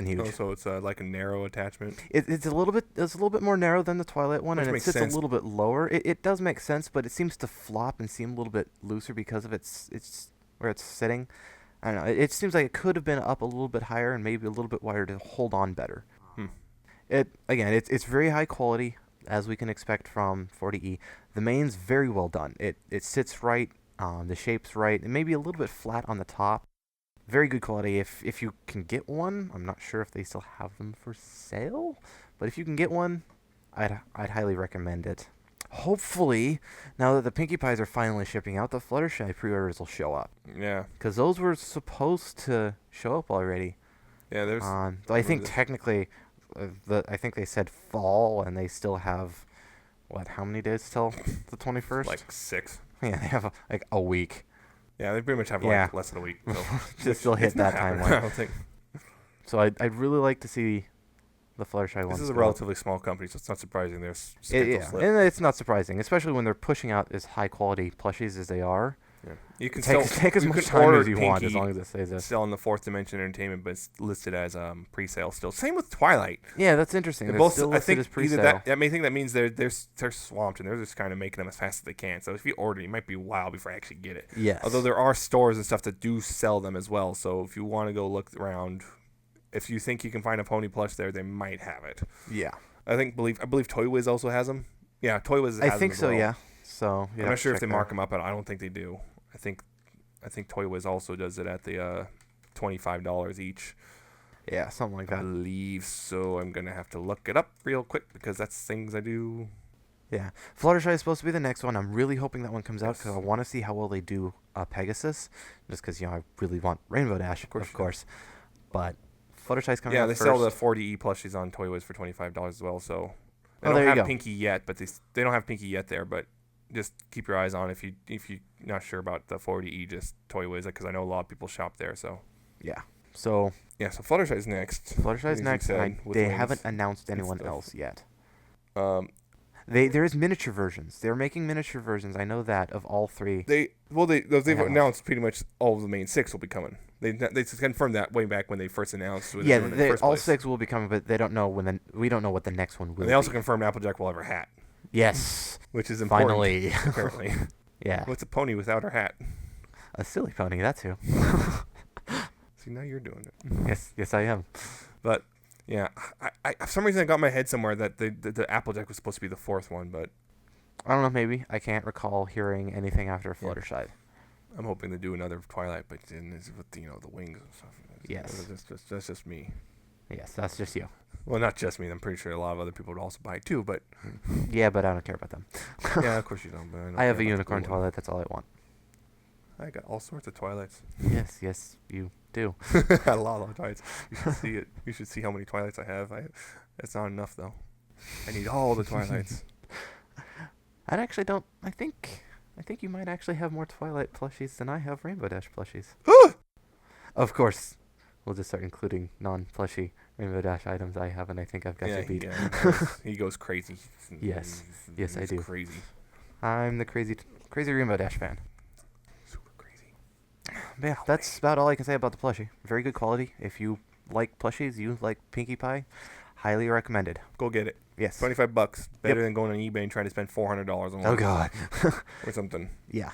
B: huge.
A: Oh, so it's like a narrow attachment.
B: It's a little bit more narrow than the Twilight one,
A: Which
B: and it
A: makes
B: sits
A: sense.
B: a little bit lower. It does make sense, but it seems to flop and seem a little bit looser because of it's where it's sitting. I don't know. It seems like it could have been up a little bit higher and maybe a little bit wider to hold on better. It's very high quality, as we can expect from 40E. The main's very well done. It sits right. The shape's right. It may be a little bit flat on the top. Very good quality. If you can get one, I'm not sure if they still have them for sale, but if you can get one, I'd highly recommend it. Hopefully, now that the Pinkie Pies are finally shipping out, the Fluttershy pre-orders will show up,
A: Yeah.
B: because those were supposed to show up already.
A: Yeah, there's...
B: Though I think
A: this?
B: technically, I think they said fall, and they still have, how many days till the 21st?
A: like 6.
B: Yeah, they have like a week.
A: Yeah, they pretty much have
B: Yeah.
A: less than a week. So
B: Just still hit
A: it's not
B: that
A: happening,
B: timeline.
A: I don't think.
B: So I'd really like to see the Fluttershy ones.
A: This is a
B: go up.
A: relatively small company, so it's not surprising there's
B: Yeah, and it's not surprising, especially when they're pushing out as high quality plushies as they are.
A: Yeah. You can
B: Take as
A: you
B: much
A: can
B: time
A: order
B: as you want,
A: Pinkie
B: as long as it says this.
A: still in the Fourth Dimension Entertainment, but it's listed as pre-sale still. Same with Twilight.
B: Yeah, that's interesting.
A: They're
B: They're
A: both.
B: still
A: I
B: listed
A: think
B: as
A: either
B: pre-sale.
A: that. I think that means they're swamped and they're just kind of making them as fast as they can. So if you order, it might be a while before I actually get it.
B: Yes.
A: Although there are stores and stuff that do sell them as well. So if you want to go look around, if you think you can find a pony plush there, they might have it.
B: Yeah.
A: I believe Toy Wiz also has them. Yeah, Toy Wiz has them.
B: I think
A: as
B: so.
A: well.
B: Yeah. So
A: I'm not sure if they mark them up, but I don't think they do. I think Toy Wiz also does it at the $25 each.
B: Yeah, something like
A: I
B: that.
A: believe so. I'm gonna have to look it up real quick because that's things I do.
B: Yeah, Fluttershy is supposed to be the next one. I'm really hoping that one comes out because
A: Yes.
B: I want to see how well they do Pegasus, just because I really want Rainbow Dash, of course. But Fluttershy's coming out
A: Yeah, they
B: first.
A: sell the 40E plushies on Toy Wiz for $25 as well. So they
B: there
A: don't
B: you
A: have
B: go.
A: Pinkie yet, but they don't have Pinkie yet there. But just keep your eyes on if you're not sure about the 40E, just Toy Wiz, because I know a lot of people shop there. So
B: Yeah. So
A: yeah, so Fluttershy's next.
B: Fluttershy's
A: as you
B: next,
A: said,
B: and
A: with
B: they
A: wings
B: haven't announced
A: and
B: anyone
A: stuff.
B: else yet.
A: Um,
B: There is miniature versions. They're making miniature versions. I know that of all three.
A: they've
B: have.
A: announced pretty much all of the main 6 will be coming. They confirmed that way back when they first announced. What
B: Yeah,
A: they're doing in the first
B: all
A: place.
B: 6 will be coming, but they don't know we don't know what the next one will
A: And they also
B: be.
A: confirmed Applejack will have her hat,
B: Yes.
A: which is important.
B: Finally.
A: Apparently.
B: Yeah.
A: What's a pony without her hat?
B: A silly pony, that's who.
A: See, now you're doing it.
B: Yes, I am.
A: But yeah, I for some reason I got in my head somewhere that the Applejack was supposed to be the 4th one, but
B: I don't know, maybe. I can't recall hearing anything after
A: Yeah.
B: Fluttershy.
A: I'm hoping to do another Twilight, but then it's with the wings and stuff.
B: Yes.
A: That's just me.
B: Yes, that's just you.
A: Well, not just me. I'm pretty sure a lot of other people would also buy it too. But
B: Yeah, but I don't care about them.
A: yeah, of course you don't. But I, don't
B: I have
A: care
B: a
A: about the
B: unicorn
A: cool one.
B: Twilight, that's all I want.
A: I got all sorts of Twilights.
B: Yes, you do.
A: A lot of Twilights. You should see it. You should see how many Twilights I have. It's not enough though. I need all the Twilights.
B: I actually don't. I think you might actually have more Twilight plushies than I have Rainbow Dash plushies. Of course, we'll just start including non-plushie Rainbow Dash items I have, and I think I've got you beat.
A: Yeah, he goes crazy.
B: Yes, I
A: He's
B: do.
A: Crazy.
B: I'm the crazy Rainbow Dash fan.
A: Super crazy.
B: But yeah, that's about all I can say about the plushie. Very good quality. If you like plushies, you like Pinkie Pie, highly recommended.
A: Go get it.
B: Yes.
A: $25. Better
B: Yep.
A: than going on eBay and trying to spend $400 on one.
B: Oh God.
A: Or something.
B: Yeah.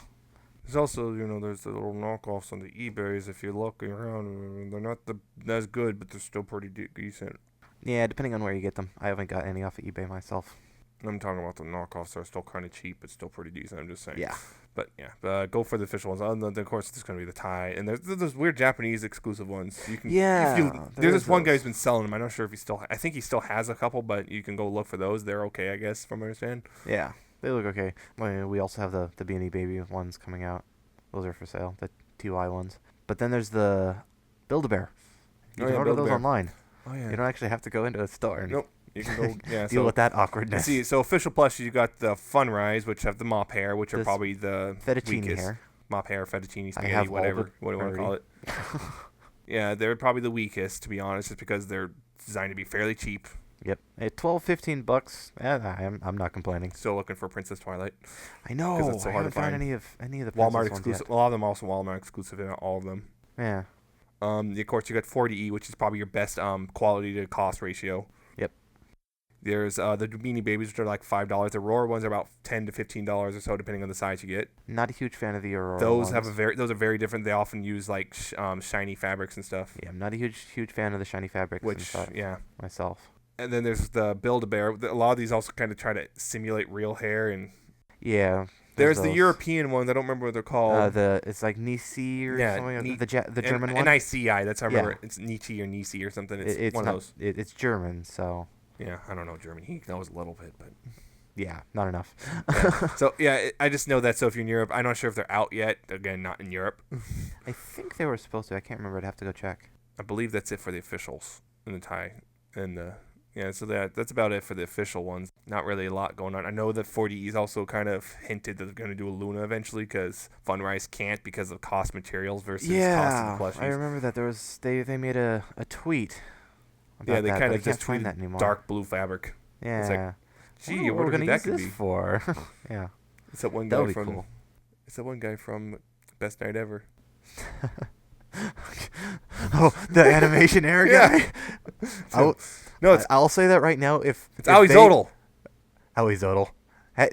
A: There's also, there's the little knockoffs on the eBays. If you're looking around, they're not as good, but they're still pretty decent.
B: Yeah, depending on where you get them. I haven't got any off of eBay myself.
A: I'm talking about the knockoffs that are still kind of cheap, but still pretty decent. I'm just saying.
B: Yeah.
A: But yeah, go for the official ones. Other than, of course, it's going to be the Thai, and there's those weird Japanese exclusive ones. You can,
B: Yeah,
A: there's this one guy
B: those.
A: who's been selling them. I'm not sure if he still. I think he still has a couple, but you can go look for those. They're okay, I guess, from what I understand.
B: Yeah, they look okay. Well, we also have the Beanie Baby ones coming out. Those are for sale, the TY ones. But then there's the Build-A-Bear. You can order those
A: Build-A-Bear.
B: online.
A: Oh yeah.
B: You don't actually have to go into a store and
A: Nope. You can go. Yeah.
B: deal
A: so,
B: with that awkwardness.
A: See, so official plushies, you got the Funrise, which have the mop hair, which are
B: This
A: probably the
B: Fettuccine
A: weakest.
B: hair.
A: Mop hair, fettuccine,
B: I
A: spaghetti,
B: have all
A: whatever,
B: the
A: what do you want to call it. Yeah, they're probably the weakest, to be honest, just because they're designed to be fairly cheap.
B: Yep. At $12-15, I'm not complaining.
A: Still looking for Princess Twilight.
B: I know.
A: it's so
B: I
A: hard
B: haven't
A: to
B: found
A: find.
B: any of the
A: Walmart
B: Princess ones
A: exclusive.
B: yet.
A: A lot of them also Walmart exclusive, all of them.
B: Yeah.
A: Of course, you got 40E, which is probably your best quality to cost ratio.
B: Yep.
A: There's the Beanie Babies, which are like $5. The Aurora ones are about $10 to $15 or so, depending on the size you get.
B: Not a huge fan of the Aurora
A: Those
B: ones.
A: those are very different. They often use like shiny fabrics and stuff.
B: Yeah, I'm not a huge fan of the shiny fabrics and
A: Which
B: stuff
A: yeah.
B: myself.
A: And then there's the Build-A-Bear. A lot of these also kind of try to simulate real hair. And
B: Yeah.
A: there's the
B: those.
A: European ones. I don't remember what they're called.
B: It's like Nisi or
A: Yeah,
B: something. The German one.
A: NICI. That's how I remember
B: Yeah.
A: it. It's Nietzsche or Nisi or something. It's,
B: It's
A: one
B: not.
A: of those.
B: It's German, so
A: Yeah, I don't know German. He knows a little bit, but
B: yeah, not enough.
A: yeah. So yeah, I just know that. So if you're in Europe, I'm not sure if they're out yet. Again, not in Europe.
B: I think they were supposed to. I can't remember. I'd have to go check.
A: I believe that's it for the officials in the Thai and the. Yeah, so that's about it for the official ones. Not really a lot going on. I know that 40E's also kind of hinted that they're going to do a Luna eventually because Funrise can't because of cost materials versus cost
B: Yeah,
A: of the plushies.
B: I remember that there was they made a tweet. About
A: Yeah, they
B: that,
A: kind
B: but
A: of
B: I can't
A: just
B: find
A: tweeted
B: that anymore.
A: dark blue fabric.
B: Yeah.
A: It's like,
B: I
A: gee,
B: wonder
A: what
B: we're
A: could
B: gonna
A: that
B: use
A: could
B: this
A: be?
B: for? Yeah.
A: It's that one
B: That
A: guy
B: would be
A: from.
B: cool.
A: It's that one guy from Best night ever.
B: Oh, the animation error guy.
A: So, no, it's
B: I'll say that right now. If
A: Owie Zodel.
B: Owie Zodel. Hey,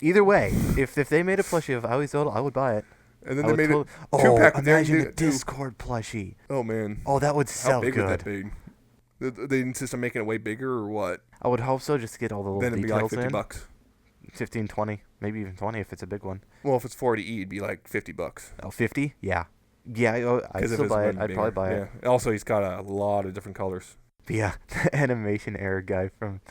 B: either way, if they made a plushie of Owie Zodel, I would buy it.
A: And then
B: I
A: they
B: would
A: made it
B: Oh,
A: 2-pack with
B: imagine
A: their
B: a Discord plushie.
A: Oh man.
B: Oh, that would
A: How
B: sell
A: big
B: good.
A: would that be? They insist on making it way bigger or what?
B: I would hope so, just to get all the little
A: Then it'd be like
B: details in.
A: $50.
B: 15, 20, maybe even 20 if it's a big one.
A: Well, if it's 40E, it'd be like $50.
B: Oh, 50? Yeah. Yeah, I'd still buy it. I'd probably buy it.
A: Yeah. Also, he's got a lot of different colors.
B: But yeah, the animation error guy from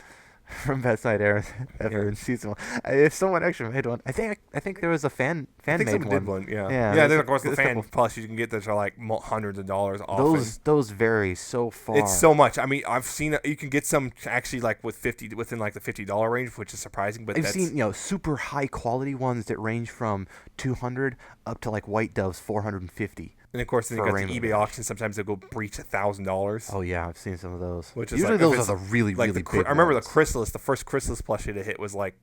B: Best Night Ever in season 1. If someone actually made one, I think there was a fan
A: I think
B: made
A: someone
B: one.
A: did one, yeah.
B: Yeah,
A: Then
B: there's
A: of course the
B: there's a
A: fan
B: couple.
A: plus you can get that are like hundreds of dollars off.
B: Those vary so far.
A: It's so much. I mean, I've seen you can get some actually like within like the $50 range, which is surprising. But
B: I've
A: that's,
B: seen super high quality ones that range from 200 up to like White Dove's 450.
A: and of course then you
B: for a
A: got the
B: Rainbow
A: eBay
B: Dash.
A: auction. Sometimes they'll go breach $1,000.
B: Oh yeah, I've seen some of those.
A: Which is
B: usually
A: like, if
B: those
A: it's
B: are the really
A: like
B: really
A: the,
B: big
A: I remember
B: ones.
A: the Chrysalis, the first Chrysalis plushie to hit was like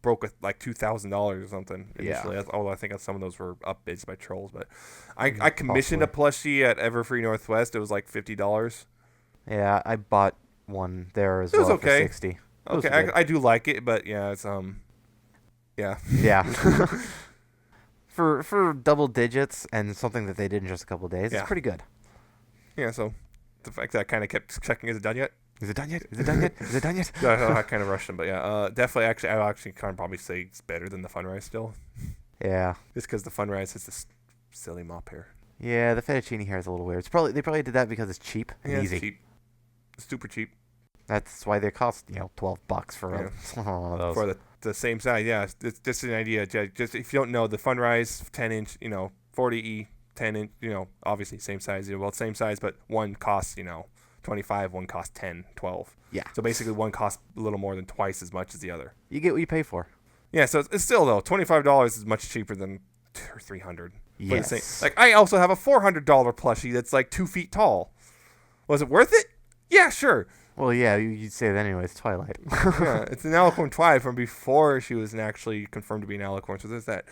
A: broke with like $2,000 or something initially.
B: Yeah.
A: Although I think some of those were upbids by trolls. But I commissioned a
B: Possibly.
A: plushie at Everfree Northwest. It was like $50.
B: Yeah, I bought one there as
A: It was
B: well
A: okay.
B: for 60. It was
A: Okay,
B: good.
A: I do like it, but yeah, it's yeah.
B: Yeah. for double digits and something that they did in just a couple of days,
A: Yeah.
B: it's pretty good.
A: Yeah, so the fact that I kind of kept checking, is it done yet?
B: Is it done yet? Is it done yet? Is it done yet?
A: I kind of rushed them, but yeah, definitely. Actually, I'll actually kind of probably say it's better than the Funrise still,
B: Yeah.
A: just because the Funrise has this silly mop hair.
B: Yeah, the fettuccine hair is a little weird. They probably did that because it's cheap and
A: Yeah,
B: easy.
A: it's cheap, super cheap
B: That's why they cost $12 for one of those.
A: for the same size. Yeah, it's just an idea. Just if you don't know, the Funrise 10-inch, 40E 10-inch, obviously same size. Well, same size, but one costs 25, one costs 10, 12.
B: Yeah.
A: So basically, one costs a little more than twice as much as the other.
B: You get what you pay for.
A: Yeah, so it's still though $25 is much cheaper than $200 or $300. for the same-
B: Yes.
A: Like I also have a $400 plushie that's like 2 feet tall. Was it worth it? Yeah, sure.
B: Well, yeah, you'd say that anyway. It's Twilight.
A: Yeah, it's an Alicorn Twilight from before she was actually confirmed to be an Alicorn. So there's that.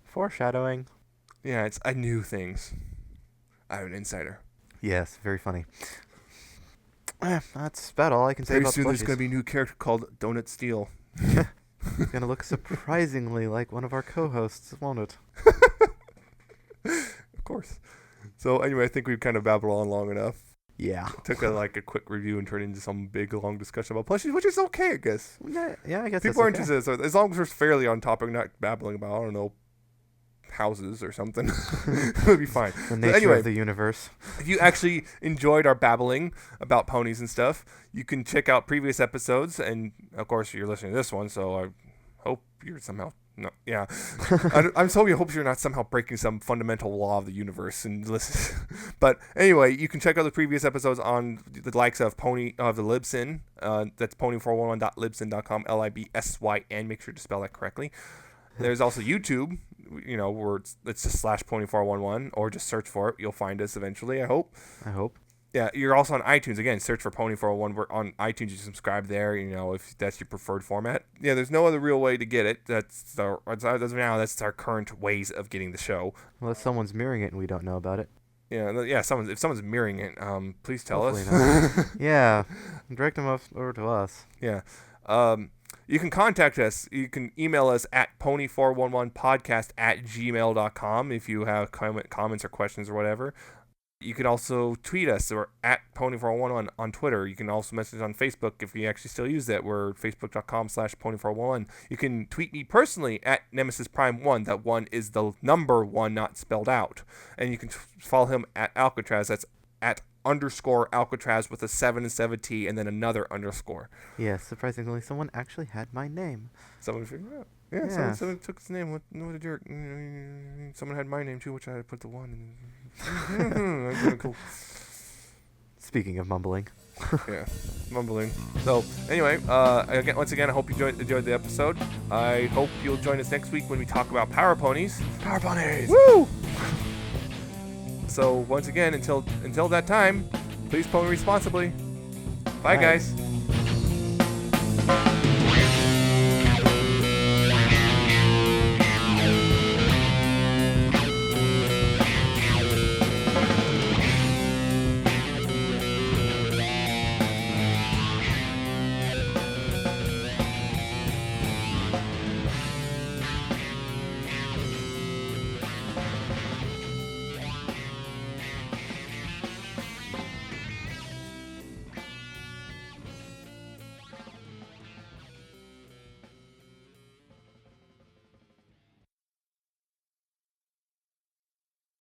B: Foreshadowing.
A: Yeah, I knew things. I'm an insider.
B: Yes, very funny. That's about all I can say
A: Pretty
B: about
A: soon there's
B: plushies.
A: going to be a new character called Donut Steel.
B: It's gonna look surprisingly like one of our co-hosts, won't it?
A: Of course. So anyway, I think we've kind of babbled on long enough.
B: Yeah.
A: Took a quick review and turned it into some big long discussion about plushies, which is okay, I guess.
B: Yeah, I guess
A: People are
B: that's okay.
A: interested, so as long as we're fairly on topic, not babbling about, I don't know, houses or something, it'll be fine.
B: The
A: But
B: nature
A: anyway,
B: of the universe.
A: if you actually enjoyed our babbling about ponies and stuff, you can check out previous episodes, and of course you're listening to this one, so I hope you're somehow I hope you're not somehow breaking some fundamental law of the universe and listen. But anyway, you can check out the previous episodes on the likes of the Libsyn. That's pony411.libsyn.com, LIBSYN. Make sure to spell that correctly. There's also YouTube, where it's just /pony411, or just search for it. You'll find us eventually, I hope. Yeah, you're also on iTunes. Again, search for Pony401. We're on iTunes. You subscribe there, if that's your preferred format. Yeah, there's no other real way to get it. That's our current ways of getting the show.
B: Unless someone's mirroring it and we don't know about it.
A: Yeah. If someone's mirroring it, please tell us.
B: Hopefully not. Yeah, direct them over to us.
A: Yeah. You can contact us. You can email us at pony411podcast@gmail.com if you have comments or questions or whatever. You can also tweet us. We're at Pony411 on Twitter. You can also message on Facebook if you actually still use that. We're facebook.com/Pony411. You can tweet me personally at Nemesis Prime 1. That 1 is the number 1, not spelled out. And you can follow him at Alcatraz. That's at _Alcatraz with a 7 and 7T and then another underscore.
B: Yes, surprisingly, someone actually had my name.
A: Someone figured it out. Yeah,
B: Yeah.
A: someone took his name. What a jerk. Someone had my name too, which I had put the 1. Cool.
B: Speaking of mumbling.
A: Yeah, mumbling. So anyway, once again, I hope you enjoyed the episode. I hope you'll join us next week when we talk about power ponies.
B: Power ponies!
A: Woo! So once again, until that time, please pony responsibly. Bye. Guys.